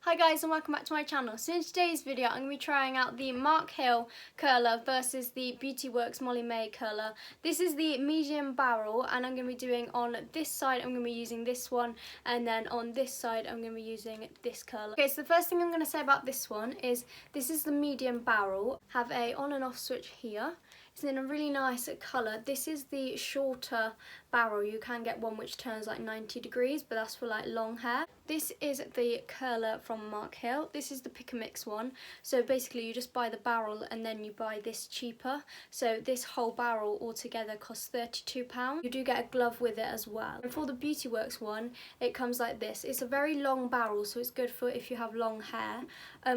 Hi guys and welcome back to my channel. So in today's video I'm going to be trying out the Mark Hill curler versus the Beauty Works Molly May curler. This is the medium barrel and I'm going to be doing on this side I'm going to be using this one, and then on this side I'm going to be using this curler. Okay, so the first thing I'm going to say about this one is this is the medium barrel. Have a on and off switch here. It's in a really nice colour. This is the shorter barrel. You can get one which turns like 90 degrees, but that's for like long hair. This is the curler from Mark Hill. This is the pick and mix one. So basically you just buy the barrel and then you buy this cheaper. So this whole barrel altogether costs £32. You do get a glove with it as well. And for the Beauty Works one, it comes like this. It's a very long barrel, so it's good for if you have long hair.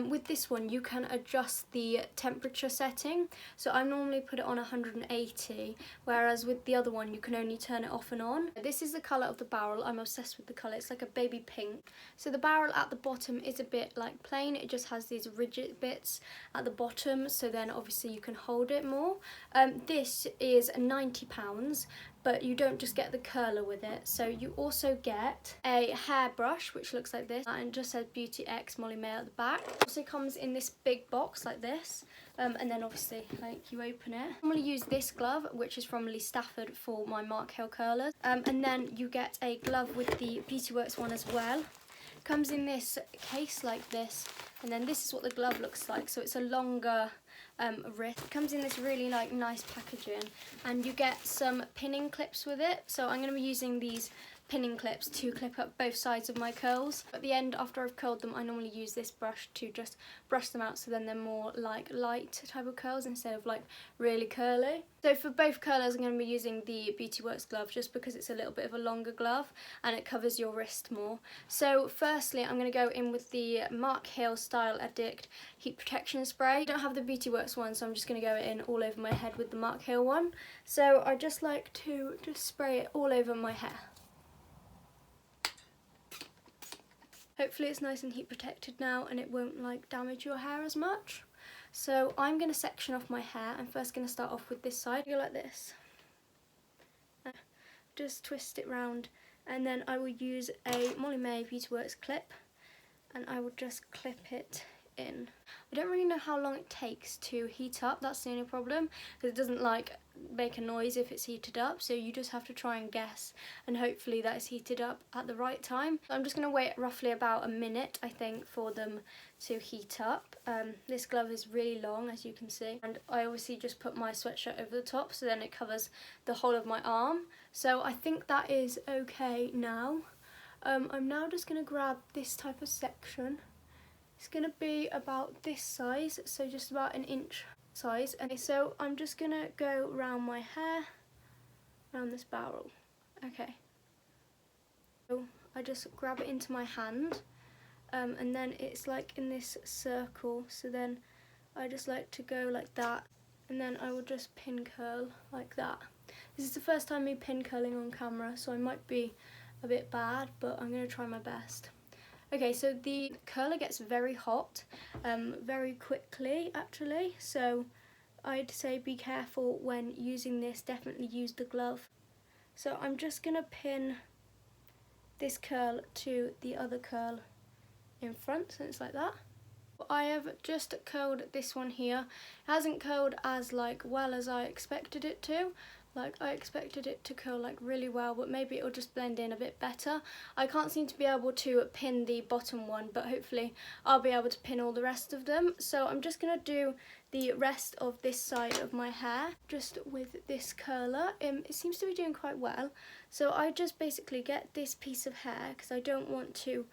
With this one you can adjust the temperature setting. So I normally put it on 180, whereas with the other one you can only turn it off and on. This is the colour of the barrel. I'm obsessed with the colour. It's like a baby pink. So the barrel at the bottom is a bit like plain. It just has these rigid bits at the bottom, so then obviously you can hold it more. This is £90, but you don't just get the curler with it. So you also get a hairbrush which looks like this and just says Beauty X Molly May at the back. It also comes in this big box like this. And then obviously like you open it. I'm going to use this glove which is from Lee Stafford for my Mark Hill curlers. And then you get a glove with the Beauty Works one as well. Comes in this case like this, and then this is what the glove looks like. So it's a longer wrist. Comes in this really like nice packaging, and you get some pinning clips with it. So I'm going to be using these pinning clips to clip up both sides of my curls. At the end, after I've curled them, I normally use this brush to just brush them out, so then they're more like light type of curls instead of like really curly. So for both curlers I'm going to be using the Beauty Works glove just because it's a little bit of a longer glove and it covers your wrist more. So firstly I'm going to go in with the Mark Hill Style Addict Heat Protection Spray. I don't have the Beauty Works one, so I'm just going to go in all over my head with the Mark Hill one. So I just like to just spray it all over my hair. Hopefully it's nice and heat protected now and it won't like damage your hair as much. So I'm going to section off my hair. I'm first going to start off with this side. Go like this. Just twist it round, and then I will use a Molly May Beauty Works clip and I will just clip it in. I don't really know how long it takes to heat up. That's the only problem, because it doesn't like make a noise if it's heated up, so you just have to try and guess, and hopefully that is heated up at the right time. So I'm just going to wait roughly about a minute, I think, for them to heat up. This glove is really long, as you can see, and I obviously just put my sweatshirt over the top, so then it covers the whole of my arm. So I think that is okay now. I'm now just going to grab this type of section. It's going to be about this size, so just about an inch size. And so I'm just going to go around my hair, around this barrel. Okay. So I just grab it into my hand, and then it's like in this circle. So then I just like to go like that, and then I will just pin curl like that. This is the first time me pin curling on camera, so I might be a bit bad, but I'm going to try my best. Okay, so the curler gets very hot very quickly actually, so I'd say be careful when using this. Definitely use the glove. So I'm just going to pin this curl to the other curl in front, so it's like that. I have just curled this one here. It hasn't curled as like well as I expected it to. Like I expected it to curl like really well, but maybe it'll just blend in a bit better. I can't seem to be able to pin the bottom one, but hopefully I'll be able to pin all the rest of them. So I'm just going to do the rest of this side of my hair just with this curler. It seems to be doing quite well. So I just basically get this piece of hair, because I don't want to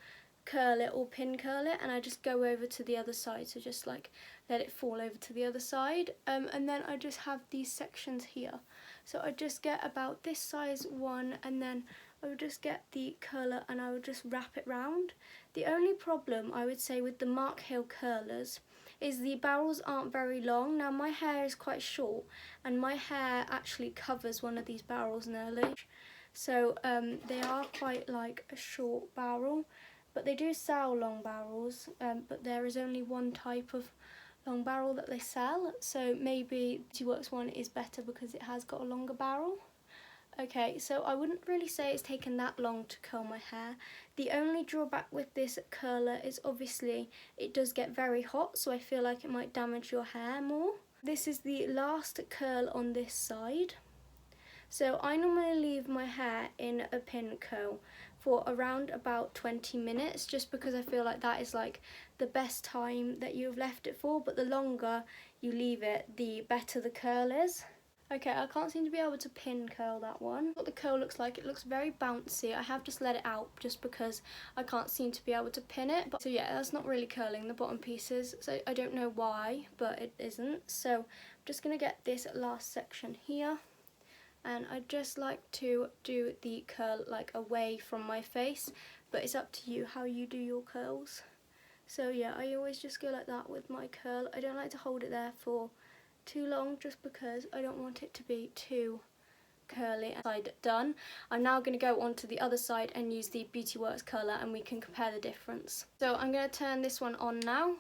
curl it or pin curl it, and I just go over to the other side, so just like let it fall over to the other side, and then I just have these sections here. So I just get about this size one, and then I would just get the curler and I would just wrap it round. The only problem I would say with the Mark Hill curlers is the barrels aren't very long. Now my hair is quite short, and my hair actually covers one of these barrels nearly, so they are quite like a short barrel. But they do sell long barrels, but there is only one type of long barrel that they sell, so maybe Beauty Works one is better because it has got a longer barrel. Okay, so I wouldn't really say it's taken that long to curl my hair. The only drawback with this curler is obviously it does get very hot, so I feel like it might damage your hair more. This is the last curl on this side. So I normally leave my hair in a pin curl for around about 20 minutes, just because I feel like that is like the best time that you've left it for, but the longer you leave it, the better the curl is. Okay, I can't seem to be able to pin curl that one. What the curl looks like, it looks very bouncy. I have just let it out just because I can't seem to be able to pin it. So yeah, that's not really curling the bottom pieces. So I don't know why, but it isn't. So I'm just gonna get this last section here. And I just like to do the curl like away from my face, but it's up to you how you do your curls. So yeah, I always just go like that with my curl. I don't like to hold it there for too long just because I don't want it to be too curly. Side done. I'm now going to go on to the other side and use the Beauty Works curler and we can compare the difference. So I'm going to turn this one on now.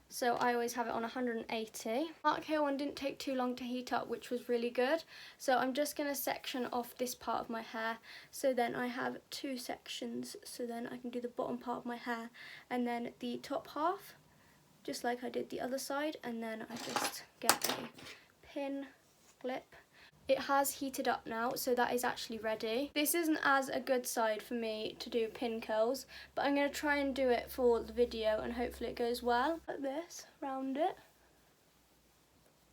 So I always have it on 180. Marc Hill one didn't take too long to heat up, which was really good. So I'm just going to section off this part of my hair. So then I have two sections. So then I can do the bottom part of my hair and then the top half, just like I did the other side. And then I just get a pin clip. It has heated up now, so that is actually ready. This isn't as a good side for me to do pin curls, but I'm going to try and do it for the video and hopefully it goes well. Like this, round it,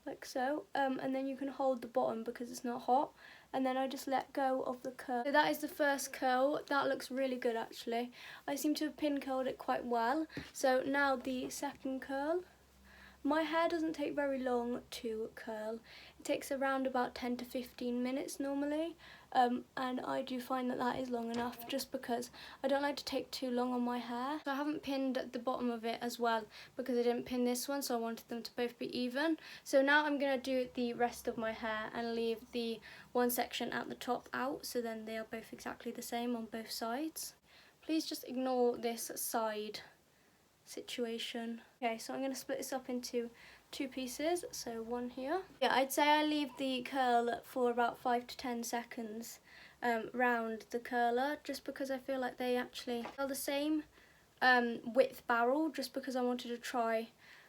like so, and then you can hold the bottom because it's not hot, and then I just let go of the curl. So that is the first curl. That looks really good actually. I seem to have pin curled it quite well. So now the second curl. My hair doesn't take very long to curl. It takes around about 10 to 15 minutes normally, and I do find that that is long enough just because I don't like to take too long on my hair. So I haven't pinned at the bottom of it as well because I didn't pin this one, so I wanted them to both be even. So now I'm going to do the rest of my hair and leave the one section at the top out, so then they are both exactly the same on both sides. Please just ignore this side situation. Okay, so I'm going to split this up into two pieces, so one here. Yeah, I'd say I leave the curl for about 5 to 10 seconds round the curler, just because I feel like they actually are the same width barrel, just because I wanted to try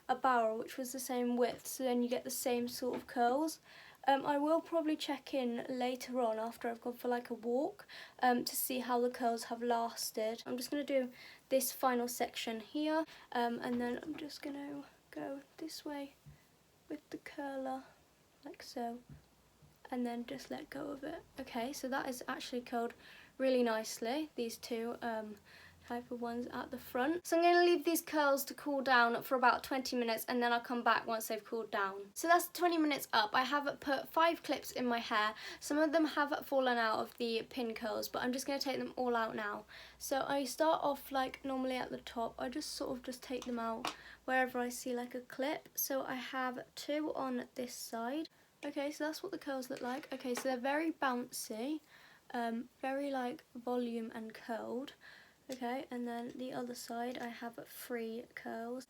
a barrel which was the same width, so then you get the same sort of curls. I will probably check in later on after I've gone for like a walk to see how the curls have lasted. I'm just going to do this final section here and then I'm just going to go this way with the curler like so and then just let go of it. Okay, so that is actually curled really nicely, these two type of ones at the front. So I'm going to leave these curls to cool down for about 20 minutes and then I'll come back once they've cooled down. So that's 20 minutes up. I have put 5 clips in my hair. Some of them have fallen out of the pin curls, but I'm just going to take them all out now. So I start off like normally at the top. I just sort of just take them out wherever I see like a clip. So I have 2 on this side. Okay, so that's what the curls look like. Okay, so they're very bouncy, very like volume and curled. Okay, and then the other side I have 3 curls.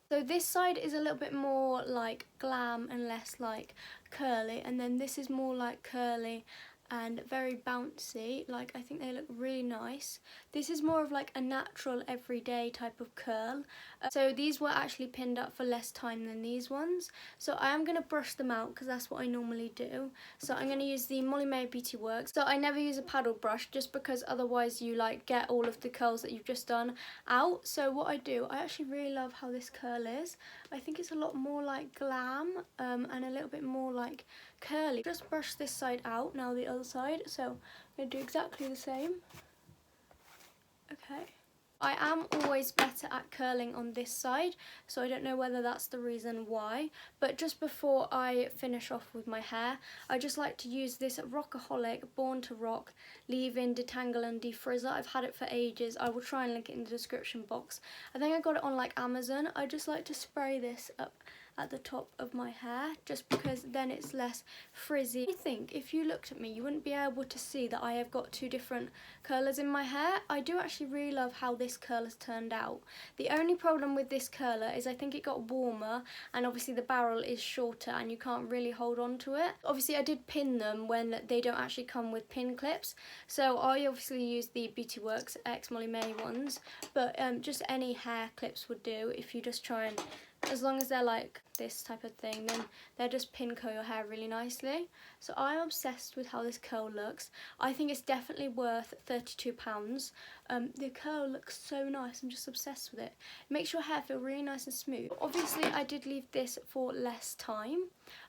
So this side is a little bit more like glam and less like curly, and then this is more like curly and very bouncy. Like, I think they look really nice. This is more of like a natural everyday type of curl. So these were actually pinned up for less time than these ones. So I am going to brush them out because that's what I normally do. So I'm going to use the Molly Mae Beauty Works. So I never use a paddle brush just because otherwise you like get all of the curls that you've just done out. So what I do, I actually really love how this curl is. I think it's a lot more like glam and a little bit more like curly. Just brush this side out, now the other side. So I'm going to do exactly the same. Okay. I am always better at curling on this side, so I don't know whether that's the reason why, but just before I finish off with my hair, I just like to use this Rockaholic Born to Rock Leave-In Detangle and Defrizzer. I've had it for ages. I will try and link it in the description box. I think I got it on like Amazon. I just like to spray this up at the top of my hair, just because then it's less frizzy. I think if you looked at me, you wouldn't be able to see that I have got two different curlers in my hair. I do actually really love how this curl has turned out. The only problem with this curler is I think it got warmer, and obviously the barrel is shorter and you can't really hold on to it. Obviously I did pin them when they don't actually come with pin clips, so I obviously use the Beauty Works X Molly May ones, but just any hair clips would do if you just try and, as long as they're like this type of thing, then they'll just pin curl your hair really nicely. So I'm obsessed with how this curl looks. I think it's definitely worth £32. The curl looks so nice, I'm just obsessed with it. It makes your hair feel really nice and smooth. Obviously I did leave this for less time.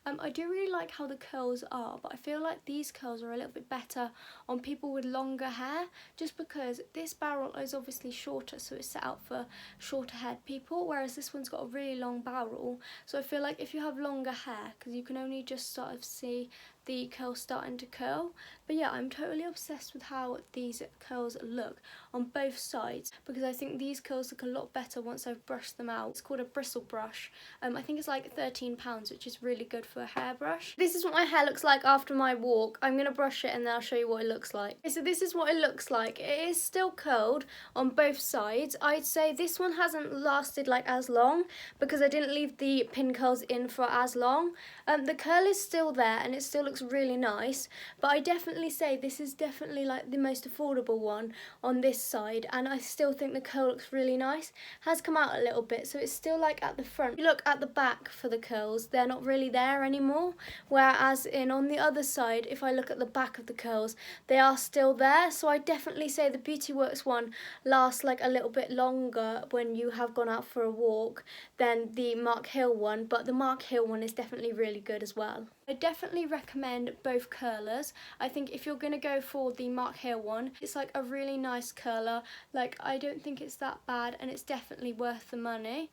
I do really like how the curls are, but I feel like these curls are a little bit better on people with longer hair, just because this barrel is obviously shorter, so it's set out for shorter haired people, whereas this one's got a really long barrel. So I feel like if you have longer hair, because you can only just sort of see the curls starting to curl. But yeah, I'm totally obsessed with how these curls look on both sides, because I think these curls look a lot better once I've brushed them out. It's called a bristle brush. I think it's like £13, which is really good for a hairbrush. This is what my hair looks like after my walk. I'm going to brush it and then I'll show you what it looks like. Okay, so this is what it looks like. It is still curled on both sides. I'd say this one hasn't lasted like as long because I didn't leave the pin curls in for as long. The curl is still there and it still looks really nice, but I definitely say this is definitely like the most affordable one on this side, and I still think the curl looks really nice. Has come out a little bit, so it's still like at the front. If you look at the back for the curls, they're not really there anymore, whereas on the other side, if I look at the back of the curls, they are still there. So I definitely say the Beauty Works one lasts like a little bit longer when you have gone out for a walk than the Mark Hill one, but the Mark Hill one is definitely really good as well. I definitely recommend both curlers. I think if you're going to go for the Mark Hill one, it's like a really nice curler. Like, I don't think it's that bad and it's definitely worth the money.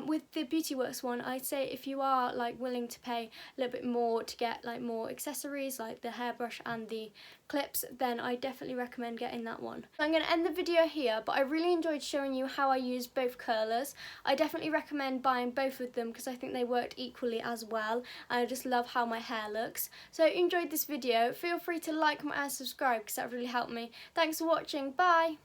With the Beauty Works one, I'd say if you are like willing to pay a little bit more to get like more accessories like the hairbrush and the clips, then I definitely recommend getting that one. So I'm going to end the video here, but I really enjoyed showing you how I use both curlers. I definitely recommend buying both of them because I think they worked equally as well, and I just love how my hair looks. So if you enjoyed this video, feel free to like and subscribe because that really helped me. Thanks for watching, bye!